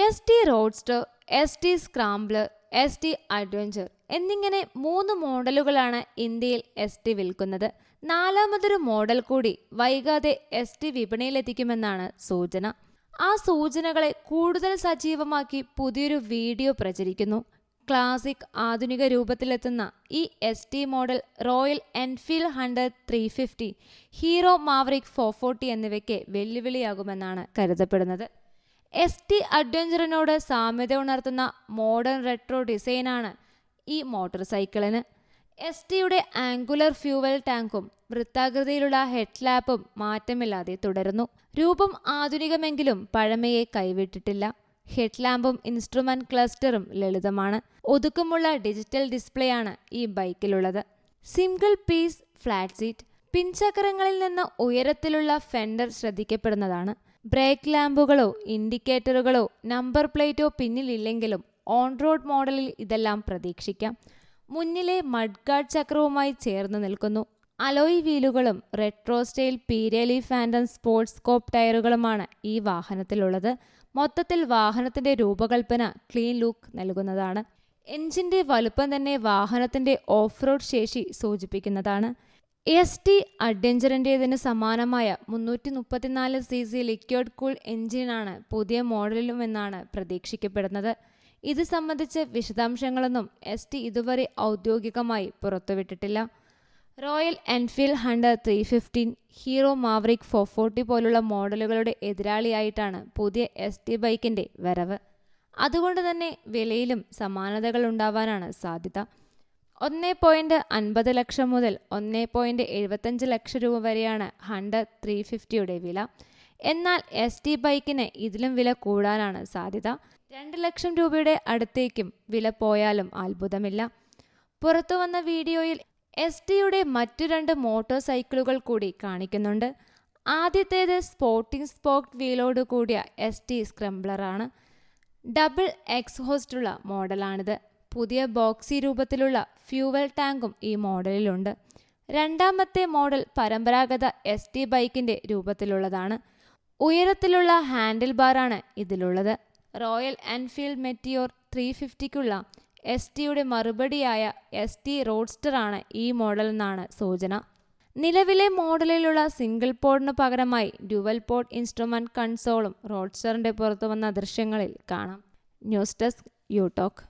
S T roadster, S T scrambler, S T adventure എന്നിങ്ങനെ 3 മോഡലുകളാണ് ഇന്ത്യയിൽ S T വിൽക്കുന്നത്. 4മതൊരു model കൂടി വൈകാതെ എസ് ടി വിപണിയിലെത്തിക്കുമെന്നാണ് സൂചന. ആ സൂചനകളെ കൂടുതൽ സജീവമാക്കി പുതിയൊരു വീഡിയോ പ്രചരിക്കുന്നു. ക്ലാസിക് ആധുനിക രൂപത്തിലെത്തുന്ന ഈ S T model royal Enfield Hunter 350, Hero Maverick 440 എന്നിവയ്ക്ക് വെല്ലുവിളിയാകുമെന്നാണ് കരുതപ്പെടുന്നത്. എസ് ടി അഡ്വഞ്ചറിനോട് സാമ്യത ഉണർത്തുന്ന മോഡേൺ റെട്രോ ഡിസൈനാണ് ഈ മോട്ടോർ സൈക്കിളിന്. എസ് ടിയുടെ ആംഗുലർ ഫ്യൂവൽ ടാങ്കും വൃത്താകൃതിയിലുള്ള ഹെഡ്ലാമ്പും മാറ്റമില്ലാതെ തുടരുന്നു. രൂപം ആധുനികമെങ്കിലും പഴമയെ കൈവിട്ടിട്ടില്ല. ഹെഡ്ലാമ്പും ഇൻസ്ട്രുമെന്റ് ക്ലസ്റ്ററും ലളിതമാണ്. ഒതുക്കമുള്ള ഡിജിറ്റൽ ഡിസ്പ്ലേയാണ് ഈ ബൈക്കിലുള്ളത്. സിംഗിൾ പീസ് ഫ്ലാറ്റ് സീറ്റ്, പിൻചക്രങ്ങളിൽ നിന്ന് ഉയരത്തിലുള്ള ഫെൻഡർ ശ്രദ്ധിക്കപ്പെടുന്നതാണ്. ബ്രേക്ക് ലാമ്പുകളോ ഇൻഡിക്കേറ്ററുകളോ നമ്പർ പ്ലേറ്റോ പിന്നിലില്ലെങ്കിലും ഓൺ റോഡ് മോഡലിൽ ഇതെല്ലാം പ്രതീക്ഷിക്കാം. മുന്നിലെ മഡ്ഗാർഡ് ചക്രവുമായി ചേർന്ന് നിൽക്കുന്നു. അലോയ് വീലുകളും retro style Pirelli Phantom Sportscomp ടയറുകളുമാണ് ഈ വാഹനത്തിലുള്ളത്. മൊത്തത്തിൽ വാഹനത്തിന്റെ രൂപകൽപ്പന ക്ലീൻ ലുക്ക് നൽകുന്നതാണ്. എഞ്ചിന്റെ വലുപ്പം തന്നെ വാഹനത്തിന്റെ ഓഫ് റോഡ് ശേഷി സൂചിപ്പിക്കുന്നതാണ്. എസ് ടി അഡ്വഞ്ചറിൻ്റെതിന് സമാനമായ 334 cc ലിക്വിഡ് കൂൾ എഞ്ചിനാണ് പുതിയ മോഡലിലുമെന്നാണ് പ്രതീക്ഷിക്കപ്പെടുന്നത്. ഇത് സംബന്ധിച്ച വിശദാംശങ്ങളൊന്നും എസ് ടി ഇതുവരെ ഔദ്യോഗികമായി പുറത്തുവിട്ടിട്ടില്ല. Royal Enfield Hunter 350, Hero Maverick 440 പോലുള്ള മോഡലുകളുടെ എതിരാളിയായിട്ടാണ് പുതിയ എസ് ടി ബൈക്കിന്റെ വരവ്. അതുകൊണ്ട് തന്നെ വിലയിലും സമാനതകൾ ഉണ്ടാവാനാണ് സാധ്യത. 1.50 ലക്ഷം മുതൽ 1.75 ലക്ഷം രൂപ വരെയാണ് ഹണ്ടർ 350യുടെ വില. എന്നാൽ എസ് ടി ബൈക്കിന് ഇതിലും വില കൂടാനാണ് സാധ്യത. 2 ലക്ഷം രൂപയുടെ അടുത്തേക്കും വില പോയാലും അത്ഭുതമില്ല. പുറത്തുവന്ന വീഡിയോയിൽ എസ് ടിയുടെ മറ്റു 2 മോട്ടോർ സൈക്കിളുകൾ കൂടി കാണിക്കുന്നുണ്ട്. ആദ്യത്തേത് സ്പോർട്ടിംഗ് സ്പോക്ഡ് വീലോട് കൂടിയ എസ് ടി സ്ക്രംബ്ലറാണ്. ഡബിൾ എക്സ്ഹോസ്റ്റുള്ള മോഡലാണിത്. പുതിയ ബോക്സി രൂപത്തിലുള്ള ഫ്യൂവൽ ടാങ്കും ഈ മോഡലിലുണ്ട്. രണ്ടാമത്തെ മോഡൽ പരമ്പരാഗത എസ് ടി ബൈക്കിന്റെ രൂപത്തിലുള്ളതാണ്. ഉയരത്തിലുള്ള ഹാൻഡിൽ ബാറാണ് ഇതിലുള്ളത്. റോയൽ എൻഫീൽഡ് മെറ്റിയോർ 350ക്കുള്ള എസ് ടിയുടെ മറുപടിയായ എസ് ടി റോഡ്സ്റ്റർ ആണ് ഈ മോഡൽ എന്നാണ് സൂചന. നിലവിലെ മോഡലിലുള്ള സിംഗിൾ പോഡിന് പകരമായി ഡ്യുവൽ പോഡ് ഇൻസ്ട്രുമെന്റ് കൺസോളും റോഡ്സ്റ്ററിന്റെ പുറത്തു വന്ന ദൃശ്യങ്ങളിൽ കാണാം. News desk you talk.